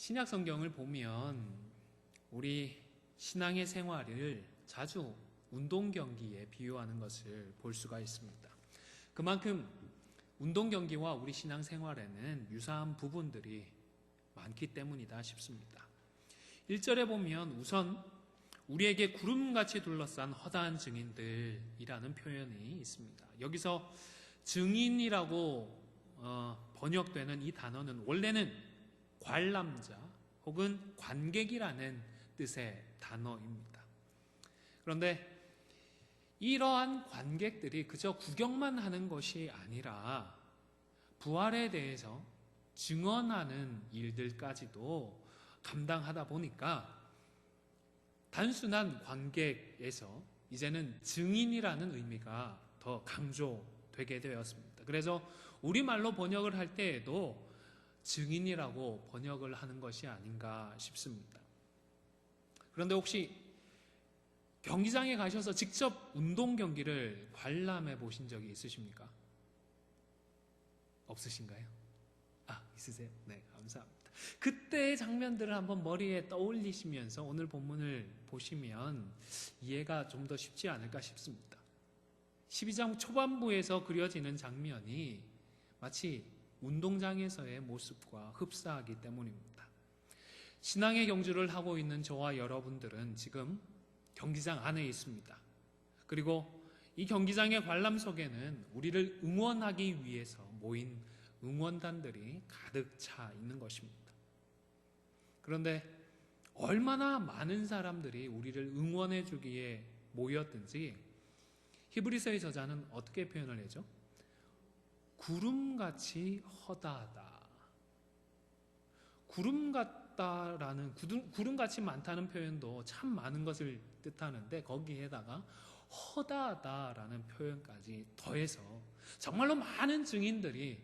신약 성경을 보면 우리 신앙의 생활을 자주 운동 경기에 비유하는 것을 볼 수가 있습니다. 그만큼 운동 경기와 우리 신앙 생활에는 유사한 부분들이 많기 때문이다 싶습니다. 1절에 보면 우선 우리에게 구름같이 둘러싼 허다한 증인들이라는 표현이 있습니다. 여기서 증인이라고 번역되는 이 단어는 원래는 관람자 혹은 관객이라는 뜻의 단어입니다. 그런데 이러한 관객들이 그저 구경만 하는 것이 아니라 부활에 대해서 증언하는 일들까지도 감당하다 보니까 단순한 관객에서 이제는 증인이라는 의미가 더 강조되게 되었습니다. 그래서 우리말로 번역을 할 때에도 증인이라고 번역을 하는 것이 아닌가 싶습니다. 그런데 혹시 경기장에 가셔서 직접 운동 경기를 관람해 보신 적이 있으십니까? 없으신가요? 있으세요? 네, 감사합니다. 그때의 장면들을 한번 머리에 떠올리시면서 오늘 본문을 보시면 이해가 좀 더 쉽지 않을까 싶습니다. 12장 초반부에서 그려지는 장면이 마치 운동장에서의 모습과 흡사하기 때문입니다. 신앙의 경주를 하고 있는 저와 여러분들은 지금 경기장 안에 있습니다. 그리고 이 경기장의 관람석에는 우리를 응원하기 위해서 모인 응원단들이 가득 차 있는 것입니다. 그런데 얼마나 많은 사람들이 우리를 응원해 주기에 모였든지 히브리서의 저자는 어떻게 표현을 하죠? 구름같이 허다하다. 구름같이 많다는 표현도 참 많은 것을 뜻하는데 거기에다가 허다하다라는 표현까지 더해서 정말로 많은 증인들이,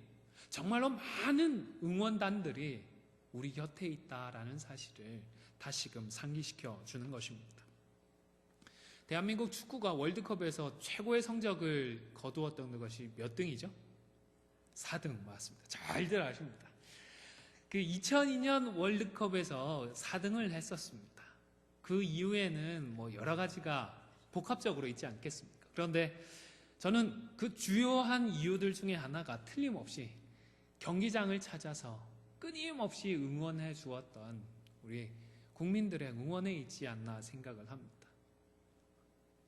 정말로 많은 응원단들이 우리 곁에 있다라는 사실을 다시금 상기시켜 주는 것입니다. 대한민국 축구가 월드컵에서 최고의 성적을 거두었던 것이 몇 등이죠? 4등 맞습니다. 잘들 아십니다. 그 2002년 월드컵에서 4등을 했었습니다. 그 이후에는 여러 가지가 복합적으로 있지 않겠습니까? 그런데 저는 그 주요한 이유들 중에 하나가 틀림없이 경기장을 찾아서 끊임없이 응원해 주었던 우리 국민들의 응원에 있지 않나 생각을 합니다.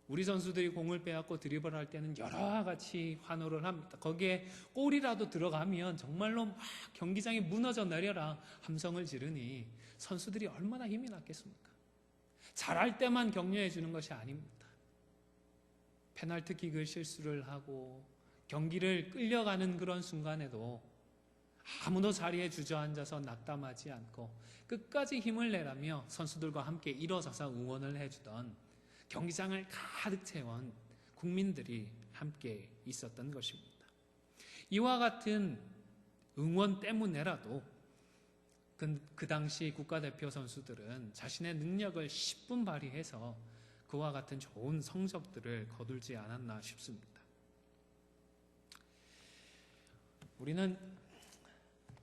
우리 선수들이 공을 빼앗고 드리블할 때는 여러 가지 환호를 합니다. 거기에 골이라도 들어가면 정말로 막 경기장이 무너져 내려라 함성을 지르니 선수들이 얼마나 힘이 났겠습니까? 잘할 때만 격려해 주는 것이 아닙니다. 페널티킥을 실수를 하고 경기를 끌려가는 그런 순간에도 아무도 자리에 주저앉아서 낙담하지 않고 끝까지 힘을 내라며 선수들과 함께 일어서서 응원을 해주던 경기장을 가득 채운 국민들이 함께 있었던 것입니다. 이와 같은 응원 때문에라도 그 당시 국가대표 선수들은 자신의 능력을 10분 발휘해서 그와 같은 좋은 성적들을 거둘지 않았나 싶습니다. 우리는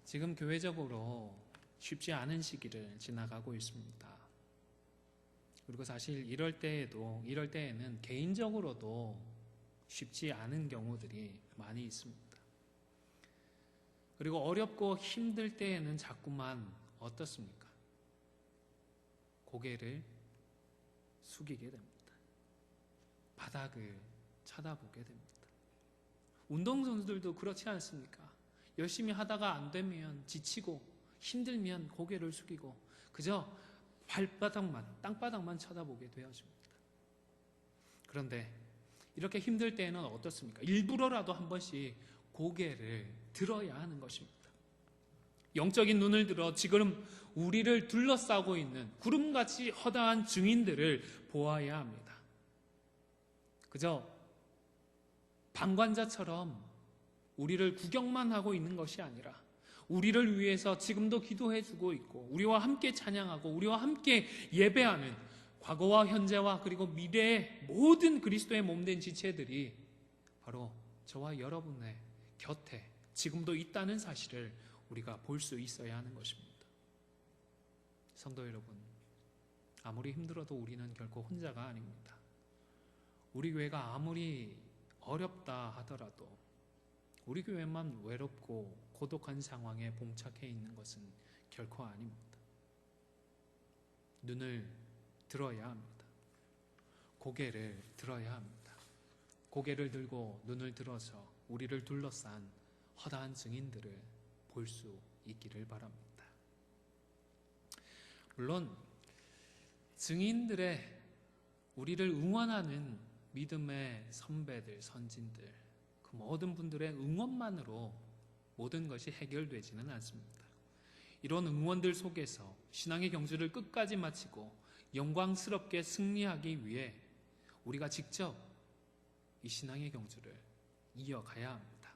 지금 교회적으로 쉽지 않은 시기를 지나가고 있습니다. 그리고 사실 이럴 때에는 개인적으로도 쉽지 않은 경우들이 많이 있습니다. 그리고 어렵고 힘들 때에는 자꾸만 어떻습니까? 고개를 숙이게 됩니다. 바닥을 쳐다보게 됩니다. 운동선수들도 그렇지 않습니까? 열심히 하다가 안 되면 지치고 힘들면 고개를 숙이고 그저 땅바닥만 쳐다보게 되어집니다. 그런데 이렇게 힘들 때에는 어떻습니까? 일부러라도 한 번씩 고개를 들어야 하는 것입니다. 영적인 눈을 들어 지금 우리를 둘러싸고 있는 구름같이 허다한 증인들을 보아야 합니다. 그저 방관자처럼 우리를 구경만 하고 있는 것이 아니라 우리를 위해서 지금도 기도해주고 있고 우리와 함께 찬양하고 우리와 함께 예배하는 과거와 현재와 그리고 미래의 모든 그리스도의 몸된 지체들이 바로 저와 여러분의 곁에 지금도 있다는 사실을 우리가 볼 수 있어야 하는 것입니다. 성도 여러분, 아무리 힘들어도 우리는 결코 혼자가 아닙니다. 우리 교회가 아무리 어렵다 하더라도 우리 교회만 외롭고 고독한 상황에 봉착해 있는 것은 결코 아닙니다. 눈을 들어야 합니다. 고개를 들어야 합니다. 고개를 들고 눈을 들어서 우리를 둘러싼 허다한 증인들을 볼 수 있기를 바랍니다. 물론 증인들의 우리를 응원하는 믿음의 선배들, 선진들, 그 모든 분들의 응원만으로 모든 것이 해결되지는 않습니다. 이런 응원들 속에서 신앙의 경주를 끝까지 마치고 영광스럽게 승리하기 위해 우리가 직접 이 신앙의 경주를 이어가야 합니다.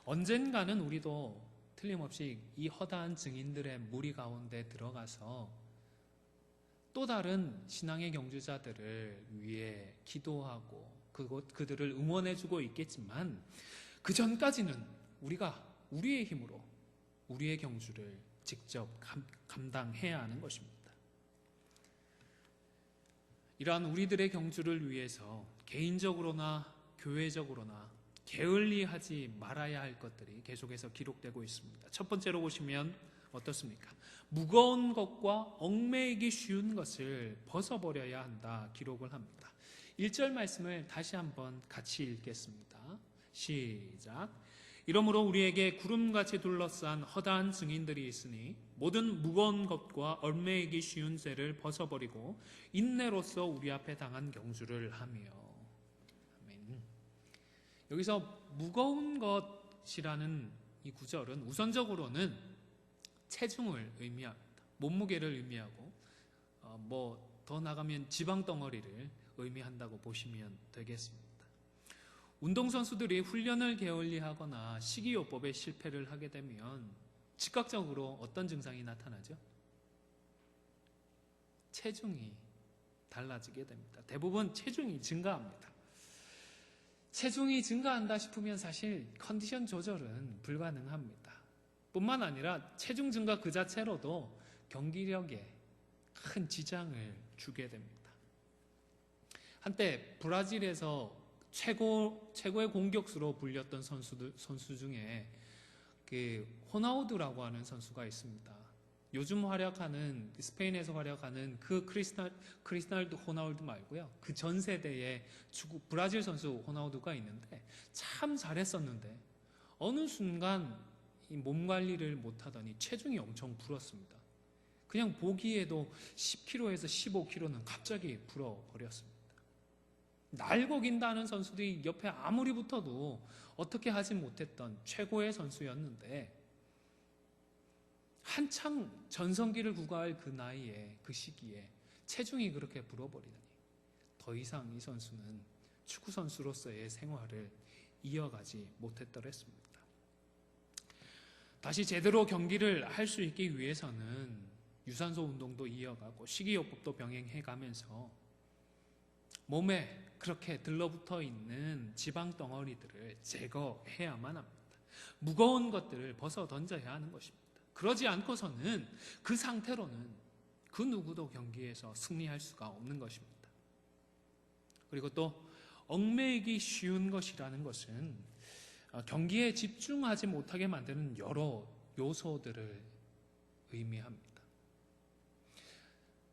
언젠가는 우리도 틀림없이 이 허다한 증인들의 무리 가운데 들어가서 또 다른 신앙의 경주자들을 위해 기도하고 그들을 응원해주고 있겠지만 그 전까지는 우리가 우리의 힘으로 우리의 경주를 직접 감당해야 하는 것입니다. 이러한 우리들의 경주를 위해서 개인적으로나 교회적으로나 게을리하지 말아야 할 것들이 계속해서 기록되고 있습니다. 첫 번째로 보시면 어떻습니까? 무거운 것과 얽매이기 쉬운 것을 벗어버려야 한다 기록을 합니다. 1절 말씀을 다시 한번 같이 읽겠습니다. 시작. 이러므로 우리에게 구름같이 둘러싼 허다한 증인들이 있으니 모든 무거운 것과 얽매이기 쉬운 죄를 벗어버리고 인내로써 우리 앞에 당한 경주를 하며. 아멘. 여기서 무거운 것이라는 이 구절은 우선적으로는 체중을 의미합니다. 몸무게를 의미하고 더 나가면 지방 덩어리를 의미한다고 보시면 되겠습니다. 운동선수들이 훈련을 게을리하거나 식이요법에 실패를 하게 되면 즉각적으로 어떤 증상이 나타나죠? 체중이 달라지게 됩니다. 대부분 체중이 증가합니다. 체중이 증가한다 싶으면 사실 컨디션 조절은 불가능합니다. 뿐만 아니라 체중 증가 그 자체로도 경기력에 큰 지장을 주게 됩니다. 한때 브라질에서 최고의 공격수로 불렸던 선수 중에 호나우두라고 하는 선수가 있습니다. 요즘 활약하는 스페인에서 활약하는 그 크리스탈도 호나우두 말고요. 그 전 세대의 브라질 선수 호나우두가 있는데 참 잘했었는데 어느 순간 이 몸 관리를 못하더니 체중이 엄청 불었습니다. 그냥 보기에도 10kg에서 15kg는 갑자기 불어버렸습니다. 날고긴다는 선수들이 옆에 아무리 붙어도 어떻게 하지 못했던 최고의 선수였는데 한창 전성기를 구가할 그 나이에 그 시기에 체중이 그렇게 불어버리더니 더 이상 이 선수는 축구 선수로서의 생활을 이어가지 못했더랬습니다. 다시 제대로 경기를 할 수 있기 위해서는 유산소 운동도 이어가고 식이요법도 병행해가면서 몸에 그렇게 들러붙어 있는 지방 덩어리들을 제거해야만 합니다. 무거운 것들을 벗어 던져야 하는 것입니다. 그러지 않고서는 그 상태로는 그 누구도 경기에서 승리할 수가 없는 것입니다. 그리고 또 얽매이기 쉬운 것이라는 것은 경기에 집중하지 못하게 만드는 여러 요소들을 의미합니다.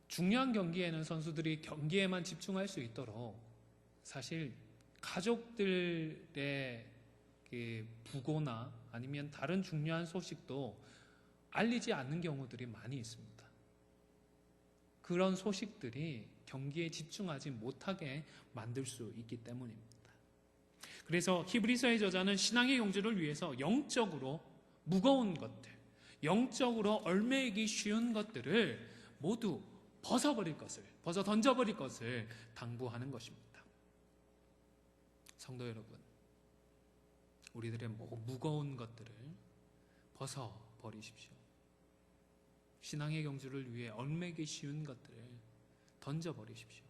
중요한 경기에는 선수들이 경기에만 집중할 수 있도록 사실 가족들의 부고나 아니면 다른 중요한 소식도 알리지 않는 경우들이 많이 있습니다. 그런 소식들이 경기에 집중하지 못하게 만들 수 있기 때문입니다. 그래서 히브리서의 저자는 신앙의 경주를 위해서 영적으로 무거운 것들, 영적으로 얽매이기 쉬운 것들을 모두 벗어 던져버릴 것을 당부하는 것입니다. 성도 여러분, 우리들의 무거운 것들을 벗어버리십시오. 신앙의 경주를 위해 얽매이기 쉬운 것들을 던져버리십시오.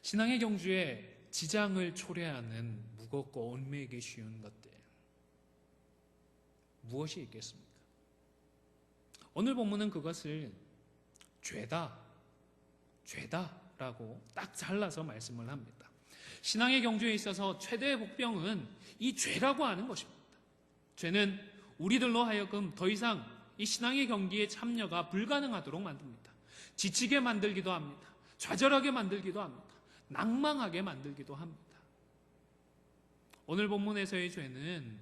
신앙의 경주에 지장을 초래하는 무겁고 얽매이기 쉬운 것들 무엇이 있겠습니까? 오늘 본문은 그것을 죄다라고 딱 잘라서 말씀을 합니다. 신앙의 경주에 있어서 최대의 복병은 이 죄라고 하는 것입니다. 죄는 우리들로 하여금 더 이상 이 신앙의 경기에 참여가 불가능하도록 만듭니다. 지치게 만들기도 합니다. 좌절하게 만들기도 합니다. 낭망하게 만들기도 합니다. 오늘 본문에서의 죄는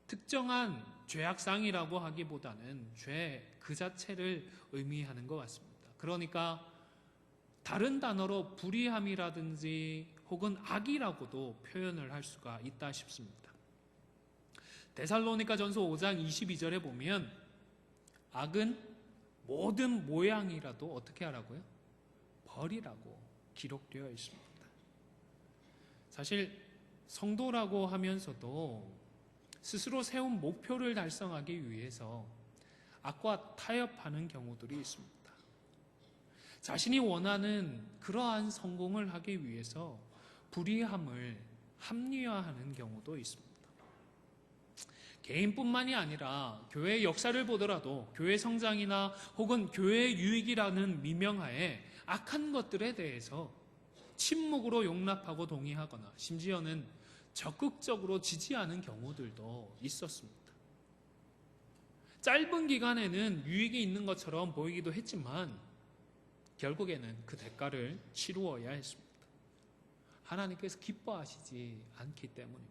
특정한 죄악상이라고 하기보다는 죄 그 자체를 의미하는 것 같습니다. 그러니까 다른 단어로 불의함이라든지 혹은 악이라고도 표현을 할 수가 있다 싶습니다. 데살로니가전서 5장 22절에 보면 악은 모든 모양이라도 어떻게 하라고요? 버리라고 기록되어 있습니다. 사실 성도라고 하면서도 스스로 세운 목표를 달성하기 위해서 악과 타협하는 경우들이 있습니다. 자신이 원하는 그러한 성공을 하기 위해서 불의함을 합리화하는 경우도 있습니다. 개인뿐만이 아니라 교회의 역사를 보더라도 교회 성장이나 혹은 교회의 유익이라는 미명하에 악한 것들에 대해서 침묵으로 용납하고 동의하거나 심지어는 적극적으로 지지하는 경우들도 있었습니다. 짧은 기간에는 유익이 있는 것처럼 보이기도 했지만 결국에는 그 대가를 치루어야 했습니다. 하나님께서 기뻐하시지 않기 때문입니다.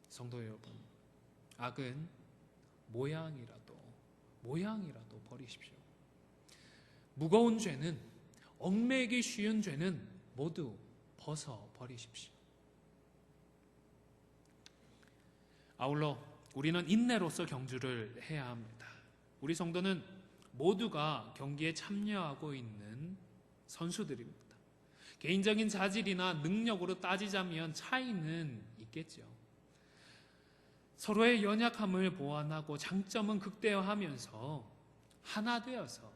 성도 여러분, 악은 모양이라도 버리십시오. 무거운 죄는, 얽매이기 쉬운 죄는 모두 벗어버리십시오. 아울러 우리는 인내로서 경주를 해야 합니다. 우리 성도는 모두가 경기에 참여하고 있는 선수들입니다. 개인적인 자질이나 능력으로 따지자면 차이는 있겠죠. 서로의 연약함을 보완하고 장점은 극대화하면서 하나 되어서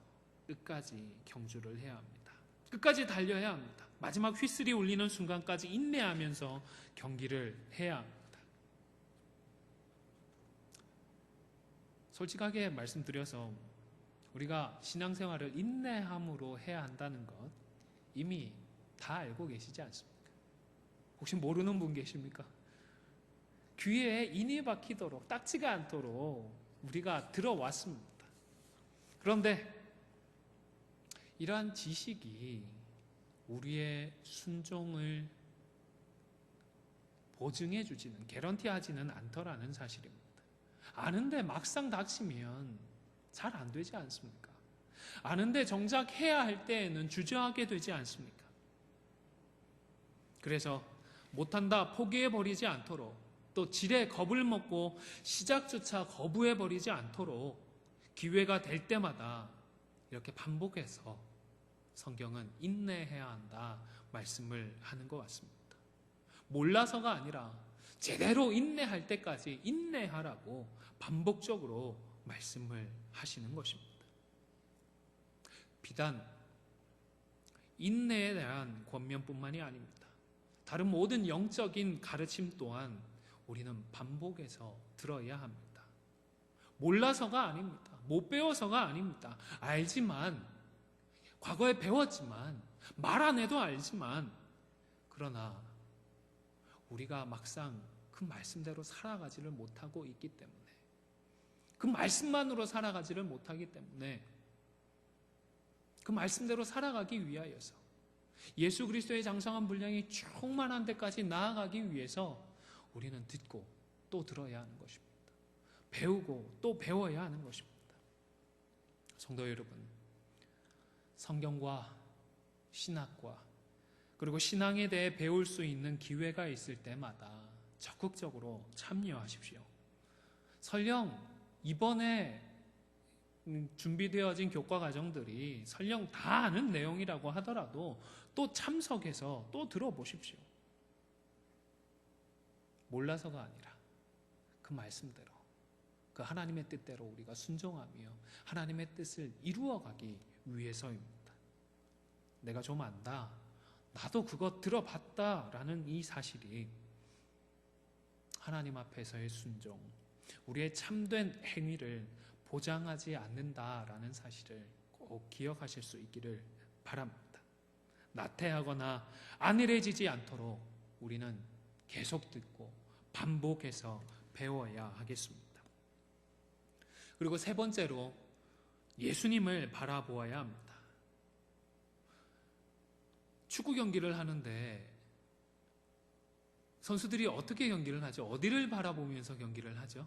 끝까지 경주를 해야 합니다. 끝까지 달려야 합니다. 마지막 휘슬이 울리는 순간까지 인내하면서 경기를 해야 합니다. 솔직하게 말씀드려서 우리가 신앙생활을 인내함으로 해야 한다는 것 이미 다 알고 계시지 않습니까? 혹시 모르는 분 계십니까? 귀에 인이 박히도록 딱지가 않도록 우리가 들어왔습니다. 그런데 이러한 지식이 우리의 순종을 보증해 주지는, 개런티하지는 않더라는 사실입니다. 아는데 막상 닥치면 잘 안 되지 않습니까? 아는데 정작 해야 할 때에는 주저하게 되지 않습니까? 그래서 못한다 포기해버리지 않도록, 또 지레 겁을 먹고 시작조차 거부해버리지 않도록 기회가 될 때마다 이렇게 반복해서 성경은 인내해야 한다 말씀을 하는 것 같습니다. 몰라서가 아니라 제대로 인내할 때까지 인내하라고 반복적으로 말씀을 하시는 것입니다. 비단 인내에 대한 권면뿐만이 아닙니다. 다른 모든 영적인 가르침 또한 우리는 반복해서 들어야 합니다. 몰라서가 아닙니다. 못 배워서가 아닙니다. 알지만, 과거에 배웠지만, 말 안 해도 알지만, 그러나 우리가 막상 그 말씀대로 살아가지를 못하고 있기 때문에, 그 말씀만으로 살아가지를 못하기 때문에, 그 말씀대로 살아가기 위하여서 예수 그리스도의 장성한 분량이 충만한 데까지 나아가기 위해서 우리는 듣고 또 들어야 하는 것입니다. 배우고 또 배워야 하는 것입니다. 성도 여러분, 성경과 신학과 그리고 신앙에 대해 배울 수 있는 기회가 있을 때마다 적극적으로 참여하십시오. 설령 이번에 준비되어진 교과 과정들이 설령 다 아는 내용이라고 하더라도 또 참석해서 또 들어보십시오. 몰라서가 아니라 그 말씀대로, 그 하나님의 뜻대로 우리가 순종하며 하나님의 뜻을 이루어가기 위해서입니다. 내가 좀 안다, 나도 그거 들어봤다라는 이 사실이 하나님 앞에서의 순종, 우리의 참된 행위를 보장하지 않는다라는 사실을 꼭 기억하실 수 있기를 바랍니다. 나태하거나 안일해지지 않도록 우리는 계속 듣고 반복해서 배워야 하겠습니다. 그리고 세 번째로 예수님을 바라보아야 합니다. 축구 경기를 하는데 선수들이 어떻게 경기를 하죠? 어디를 바라보면서 경기를 하죠?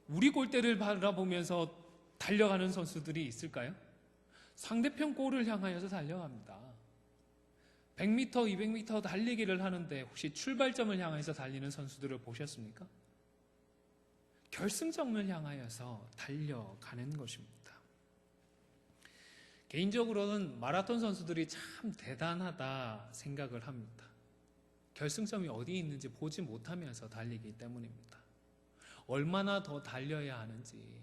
우리 골대를 바라보면서 달려가는 선수들이 있을까요? 상대편 골을 향하여서 달려갑니다. 100m, 200m 달리기를 하는데 혹시 출발점을 향해서 달리는 선수들을 보셨습니까? 결승점을 향하여서 달려가는 것입니다. 개인적으로는 마라톤 선수들이 참 대단하다 생각을 합니다. 결승점이 어디 있는지 보지 못하면서 달리기 때문입니다. 얼마나 더 달려야 하는지,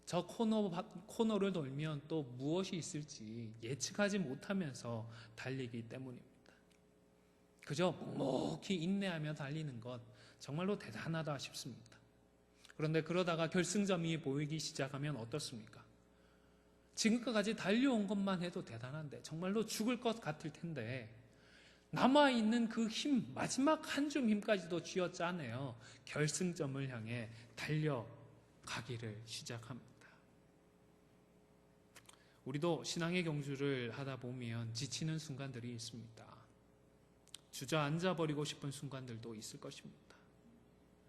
저 코너를 돌면 또 무엇이 있을지 예측하지 못하면서 달리기 때문입니다. 그저 묵묵히 인내하며 달리는 것 정말로 대단하다 싶습니다. 그런데 그러다가 결승점이 보이기 시작하면 어떻습니까? 지금까지 달려온 것만 해도 대단한데, 정말로 죽을 것 같을 텐데 남아있는 그 힘, 마지막 한 줌 힘까지도 쥐어짜내어 결승점을 향해 달려가기를 시작합니다. 우리도 신앙의 경주를 하다 보면 지치는 순간들이 있습니다. 주저앉아 버리고 싶은 순간들도 있을 것입니다.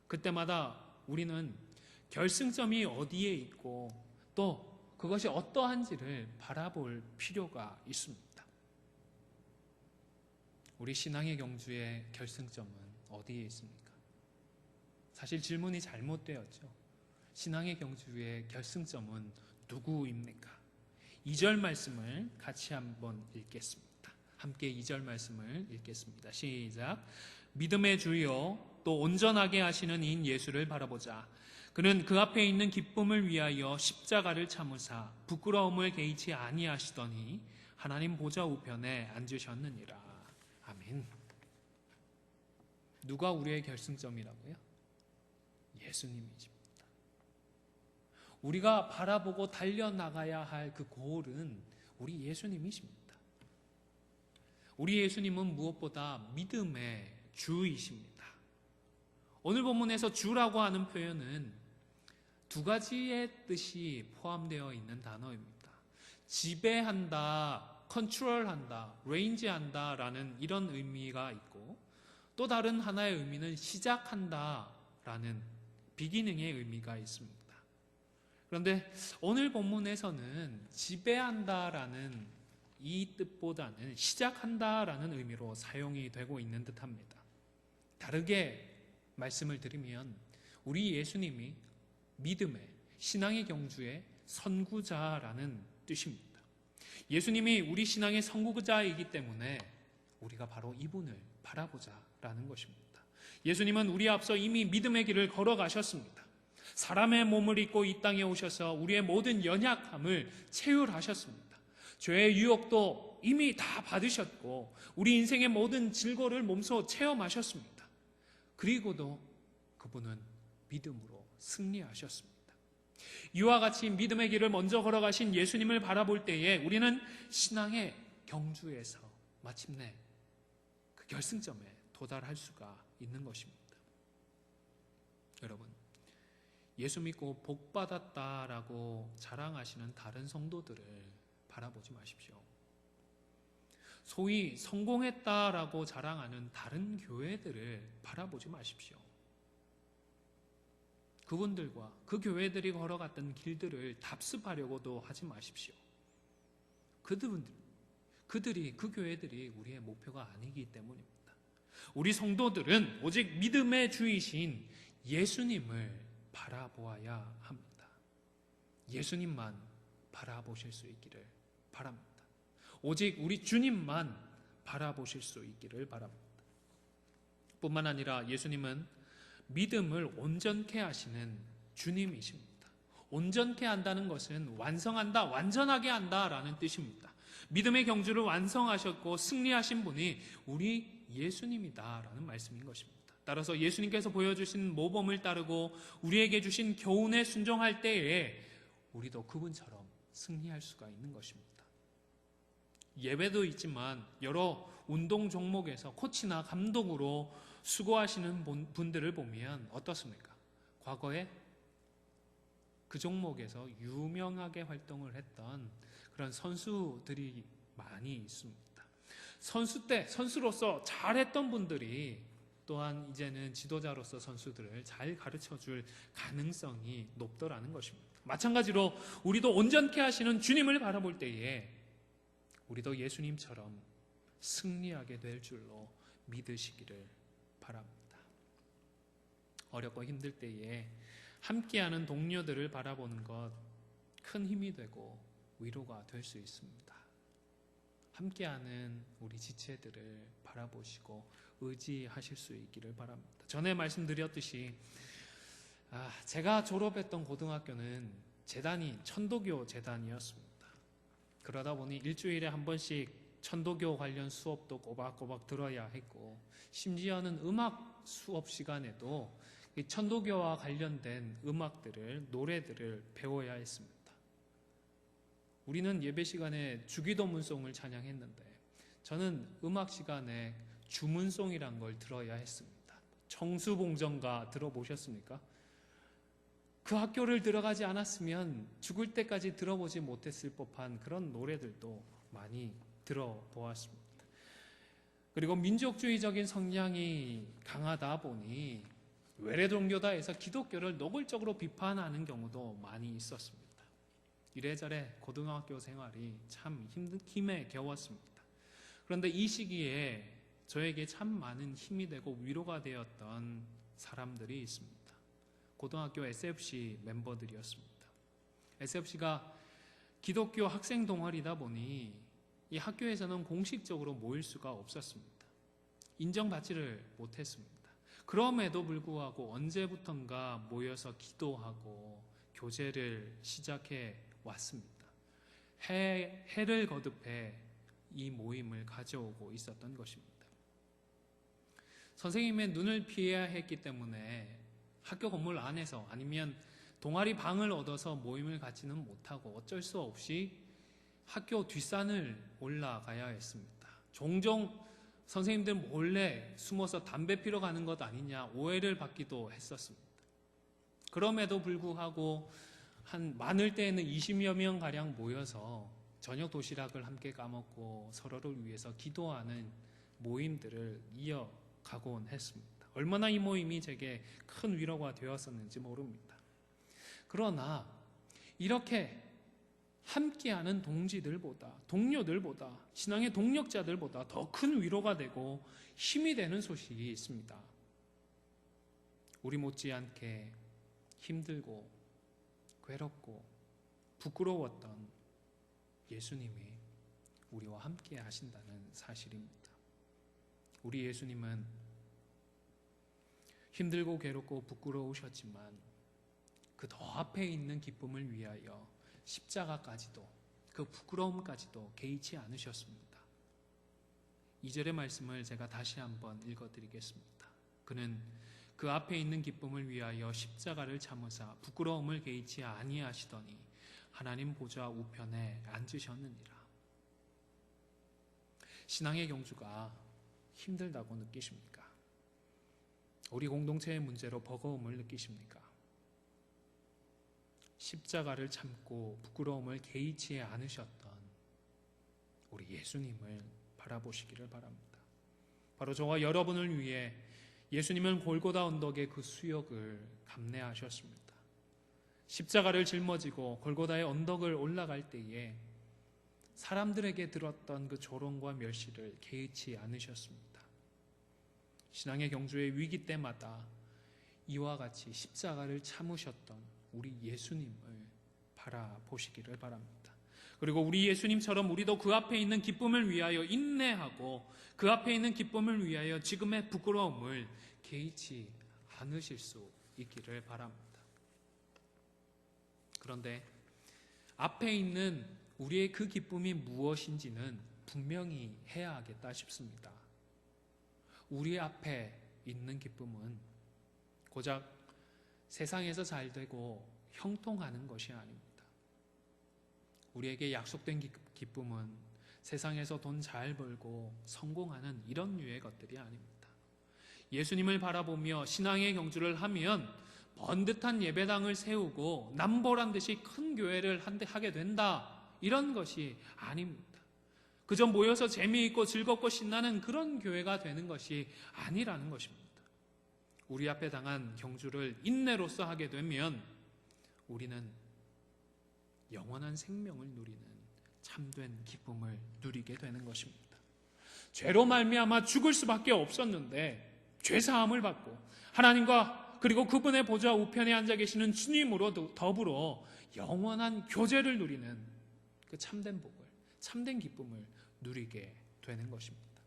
그때마다 우리는 결승점이 어디에 있고 또 그것이 어떠한지를 바라볼 필요가 있습니다. 우리 신앙의 경주의 결승점은 어디에 있습니까? 사실 질문이 잘못되었죠. 신앙의 경주의 결승점은 누구입니까? 2절 말씀을 같이 한번 읽겠습니다. 함께 2절 말씀을 읽겠습니다. 시작. 믿음의 주요 또 온전하게 하시는 이인 예수를 바라보자. 그는 그 앞에 있는 기쁨을 위하여 십자가를 참으사 부끄러움을 개의치 아니하시더니 하나님 보좌 우편에 앉으셨느니라. 아멘. 누가 우리의 결승점이라고요? 예수님이십니다. 우리가 바라보고 달려나가야 할 그 고을은 우리 예수님이십니다. 우리 예수님은 무엇보다 믿음의 주이십니다. 오늘 본문에서 주라고 하는 표현은 두 가지의 뜻이 포함되어 있는 단어입니다. 지배한다, 컨트롤한다, 레인지한다 라는 이런 의미가 있고, 또 다른 하나의 의미는 시작한다 라는 비기능의 의미가 있습니다. 그런데 오늘 본문에서는 지배한다 라는 이 뜻보다는 시작한다 라는 의미로 사용이 되고 있는 듯합니다. 다르게 말씀을 드리면 우리 예수님이 믿음의, 신앙의 경주의 선구자라는 뜻입니다. 예수님이 우리 신앙의 선구자이기 때문에 우리가 바로 이분을 바라보자라는 것입니다. 예수님은 우리 앞서 이미 믿음의 길을 걸어가셨습니다. 사람의 몸을 입고 이 땅에 오셔서 우리의 모든 연약함을 체휼하셨습니다. 죄의 유혹도 이미 다 받으셨고 우리 인생의 모든 질고를 몸소 체험하셨습니다. 그리고도 그분은 믿음으로 승리하셨습니다. 이와 같이 믿음의 길을 먼저 걸어가신 예수님을 바라볼 때에 우리는 신앙의 경주에서 마침내 그 결승점에 도달할 수가 있는 것입니다. 여러분, 예수 믿고 복 받았다라고 자랑하시는 다른 성도들을 바라보지 마십시오. 소위 성공했다라고 자랑하는 다른 교회들을 바라보지 마십시오. 그분들과 그 교회들이 걸어갔던 길들을 답습하려고도 하지 마십시오. 그들이 그 교회들이 우리의 목표가 아니기 때문입니다. 우리 성도들은 오직 믿음의 주이신 예수님을 바라보아야 합니다. 예수님만 바라보실 수 있기를 바랍니다. 오직 우리 주님만 바라보실 수 있기를 바랍니다. 뿐만 아니라 예수님은 믿음을 온전케 하시는 주님이십니다. 온전케 한다는 것은 완성한다, 완전하게 한다라는 뜻입니다. 믿음의 경주를 완성하셨고 승리하신 분이 우리 예수님이다라는 말씀인 것입니다. 따라서 예수님께서 보여주신 모범을 따르고 우리에게 주신 교훈에 순종할 때에 우리도 그분처럼 승리할 수가 있는 것입니다. 예배도 있지만 여러 운동 종목에서 코치나 감독으로 수고하시는 분들을 보면 어떻습니까? 과거에 그 종목에서 유명하게 활동을 했던 그런 선수들이 많이 있습니다. 선수로서 잘했던 분들이 또한 이제는 지도자로서 선수들을 잘 가르쳐줄 가능성이 높더라는 것입니다. 마찬가지로 우리도 온전케 하시는 주님을 바라볼 때에 우리도 예수님처럼 승리하게 될 줄로 믿으시기를 바랍니다. 어렵고 힘들 때에 함께하는 동료들을 바라보는 것 큰 힘이 되고 위로가 될 수 있습니다. 함께하는 우리 지체들을 바라보시고 의지하실 수 있기를 바랍니다. 전에 말씀드렸듯이 제가 졸업했던 고등학교는 재단이 천도교 재단이었습니다. 그러다 보니 일주일에 한 번씩 천도교 관련 수업도 꼬박꼬박 들어야 했고 심지어는 음악 수업 시간에도 천도교와 관련된 음악들을 노래들을 배워야 했습니다. 우리는 예배 시간에 주기도문송을 찬양했는데 저는 음악 시간에 주문송이란 걸 들어야 했습니다. 청수봉정가 들어보셨습니까? 그 학교를 들어가지 않았으면 죽을 때까지 들어보지 못했을 법한 그런 노래들도 많이 들어보았습니다. 그리고 민족주의적인 성향이 강하다 보니 외래종교다에서 기독교를 노골적으로 비판하는 경우도 많이 있었습니다. 이래저래 고등학교 생활이 참 힘에 겨웠습니다. 그런데 이 시기에 저에게 참 많은 힘이 되고 위로가 되었던 사람들이 있습니다. 고등학교 SFC 멤버들이었습니다. SFC가 기독교 학생 동아리다 보니 이 학교에서는 공식적으로 모일 수가 없었습니다. 인정받지를 못했습니다. 그럼에도 불구하고 언제부턴가 모여서 기도하고 교제를 시작해 왔습니다. 해를 거듭해 이 모임을 가져오고 있었던 것입니다. 선생님의 눈을 피해야 했기 때문에 학교 건물 안에서 아니면 동아리 방을 얻어서 모임을 갖지는 못하고 어쩔 수 없이 학교 뒷산을 올라가야 했습니다. 종종 선생님들 몰래 숨어서 담배 피러 가는 것 아니냐 오해를 받기도 했었습니다. 그럼에도 불구하고 많을 때에는 20여 명 가량 모여서 저녁 도시락을 함께 까먹고 서로를 위해서 기도하는 모임들을 이어가곤 했습니다. 얼마나 이 모임이 제게 큰 위로가 되었었는지 모릅니다. 그러나 이렇게 함께하는 동료들보다 신앙의 동력자들보다 더 큰 위로가 되고 힘이 되는 소식이 있습니다. 우리 못지않게 힘들고 괴롭고 부끄러웠던 예수님이 우리와 함께 하신다는 사실입니다. 우리 예수님은 힘들고 괴롭고 부끄러우셨지만 그 더 앞에 있는 기쁨을 위하여 십자가까지도 그 부끄러움까지도 개의치 않으셨습니다. 2절의 말씀을 제가 다시 한번 읽어드리겠습니다. 그는 그 앞에 있는 기쁨을 위하여 십자가를 참으사 부끄러움을 개의치 아니하시더니 하나님 보좌 우편에 앉으셨느니라. 신앙의 경주가 힘들다고 느끼십니까? 우리 공동체의 문제로 버거움을 느끼십니까? 십자가를 참고 부끄러움을 개의치 않으셨던 우리 예수님을 바라보시기를 바랍니다. 바로 저와 여러분을 위해 예수님은 골고다 언덕의 그 수욕을 감내하셨습니다. 십자가를 짊어지고 골고다의 언덕을 올라갈 때에 사람들에게 들었던 그 조롱과 멸시를 개의치 않으셨습니다. 신앙의 경주의 위기 때마다 이와 같이 십자가를 참으셨던 우리 예수님을 바라보시기를 바랍니다. 그리고 우리 예수님처럼 우리도 그 앞에 있는 기쁨을 위하여 인내하고 그 앞에 있는 기쁨을 위하여 지금의 부끄러움을 개의치 않으실 수 있기를 바랍니다. 그런데 앞에 있는 우리의 그 기쁨이 무엇인지는 분명히 해야 하겠다 싶습니다. 우리 앞에 있는 기쁨은 고작 세상에서 잘 되고 형통하는 것이 아닙니다. 우리에게 약속된 기쁨은 세상에서 돈 잘 벌고 성공하는 이런 류의 것들이 아닙니다. 예수님을 바라보며 신앙의 경주를 하면 번듯한 예배당을 세우고 남보란 듯이 큰 교회를 하게 된다, 이런 것이 아닙니다. 그저 모여서 재미있고 즐겁고 신나는 그런 교회가 되는 것이 아니라는 것입니다. 우리 앞에 당한 경주를 인내로써 하게 되면 우리는 영원한 생명을 누리는 참된 기쁨을 누리게 되는 것입니다. 죄로 말미암아 죽을 수밖에 없었는데 죄사함을 받고 하나님과 그리고 그분의 보좌 우편에 앉아 계시는 주님으로 더불어 영원한 교제를 누리는 그 참된 복을, 참된 기쁨을 누리게 되는 것입니다.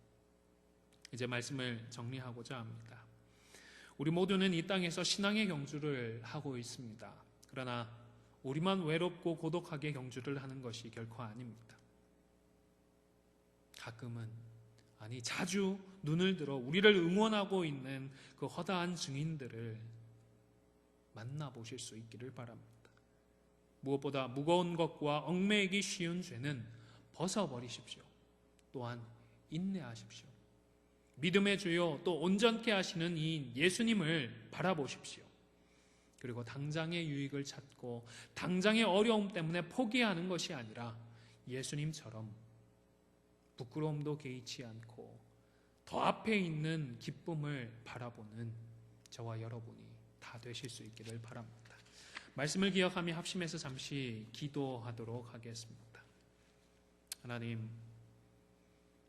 이제 말씀을 정리하고자 합니다. 우리 모두는 이 땅에서 신앙의 경주를 하고 있습니다. 그러나 우리만 외롭고 고독하게 경주를 하는 것이 결코 아닙니다. 가끔은, 아니 자주 눈을 들어 우리를 응원하고 있는 그 허다한 증인들을 만나보실 수 있기를 바랍니다. 무엇보다 무거운 것과 얽매이기 쉬운 죄는 벗어버리십시오. 또한 인내하십시오. 믿음의 주요 또 온전케 하시는 이 예수님을 바라보십시오. 그리고 당장의 유익을 찾고 당장의 어려움 때문에 포기하는 것이 아니라 예수님처럼 부끄러움도 개의치 않고 더 앞에 있는 기쁨을 바라보는 저와 여러분이 다 되실 수 있기를 바랍니다. 말씀을 기억하며 합심해서 잠시 기도하도록 하겠습니다. 하나님,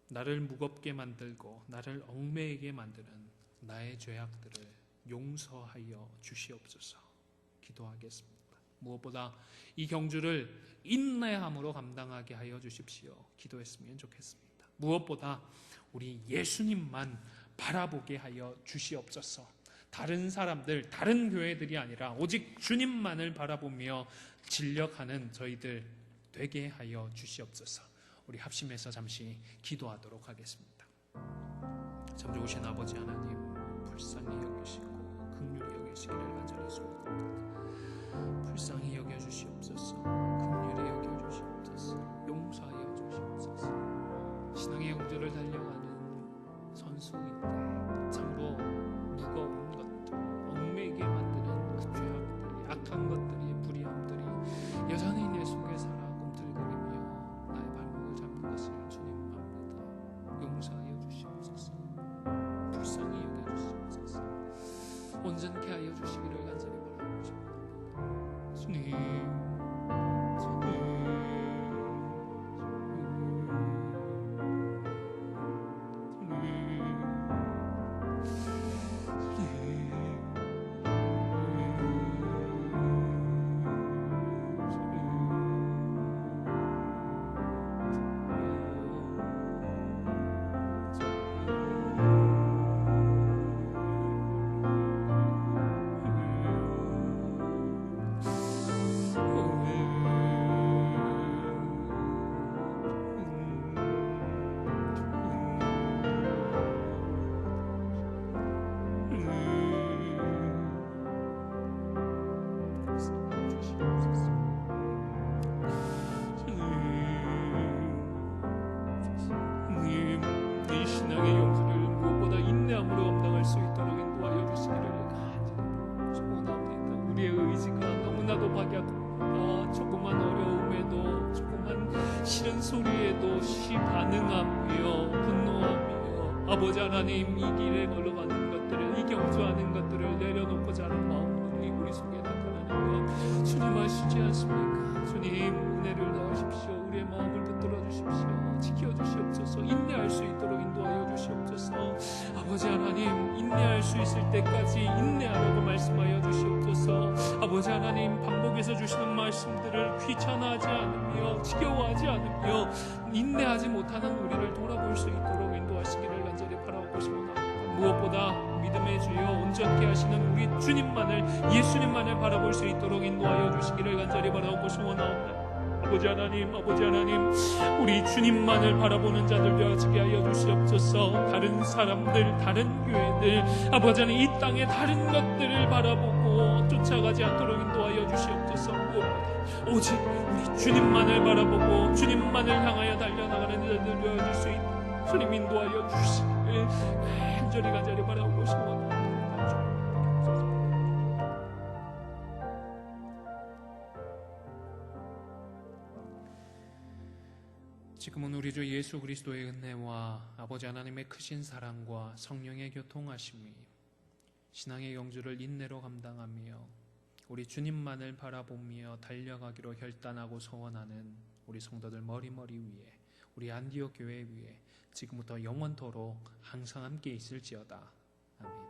나를 무겁게 만들고 나를 얽매이게 만드는 나의 죄악들을 용서하여 주시옵소서. 기도하겠습니다. 무엇보다 이 경주를 인내함으로 감당하게 하여 주십시오. 기도했으면 좋겠습니다. 무엇보다 우리 예수님만 바라보게 하여 주시옵소서. 다른 사람들, 다른 교회들이 아니라 오직 주님만을 바라보며 진력하는 저희들 되게 하여 주시옵소서. 우리 합심해서 잠시 기도하도록 하겠습니다. 참 좋으신 아버지 하나님, 불쌍히 여기시고 긍휼히 여기시기를 간절히 소원합니다. 불쌍히 여겨주시옵소서. 긍휼히 여겨주시옵소서. 용서하여 주시옵소서. 신앙의 경주를 달려가는 선수인데 참으로 무거운 것들, 얽매이게 만드는 그 죄악들이, 악한 것들이, 불의함들이 여전히 내 속에 살아 꿈틀거리며 나의 발목을 잡는 것을 주님 압니다. 용서하여 주시옵소서. 불쌍히 여겨주시옵소서. 온전케 하여 주시기를 간절히 바라고 싶습니다. 주님, 조그만 어려움에도, 조그만 싫은 소리에도 반응하며 분노하며 아버지 하나님, 이 길에 걸어가는 것들을, 이 경주하는 것들을 내려놓고자 하는 마음들이 우리 속에 나타나는 것 주님 아시지 않습니까? 주님, 은혜를 더하십시오. 우리의 마음을 붙들어 주십시오. 지켜주시옵소서. 인내할 수 있도록 인도하여 주시옵소서. 아버지 하나님, 인내할 수 있을 때까지 인내하라고 말씀하여 주시옵소서. 아버지 하나님, 반복해서 주시는 말씀들을 귀찮아하지 않으며 지겨워하지 않으며 인내하지 못하는 우리를 돌아볼 수 있도록 인도하시기를 간절히 바라고 싶습니다. 무엇보다 믿음의 주여 온전케 하시는 우리 주님만을, 예수님만을 바라볼 수 있도록 인도하여 주시기를 간절히 바라고 소원하옵나이다. 아버지 하나님, 우리 주님만을 바라보는 자들 되어지게 하여 주시옵소서. 다른 사람들, 다른 교회들, 아버지 하나님, 이 땅의 다른 것들을 바라보고 쫓아가지 않도록 인도하여 주시옵소서. 오직 우리 주님만을 바라보고 주님만을 향하여 달려나가는 자들 되어줄 수 있도록 주님 인도하여 주시길 간절히 바라보고 싶습니다. 지금은 우리 주 예수 그리스도의 은혜와 아버지 하나님의 크신 사랑과 성령의 교통하심이 신앙의 경주를 인내로 감당하며 우리 주님만을 바라보며 달려가기로 결단하고 소원하는 우리 성도들 머리 위에, 우리 안디옥 교회 위에 지금부터 영원토록 항상 함께 있을지어다. 아멘.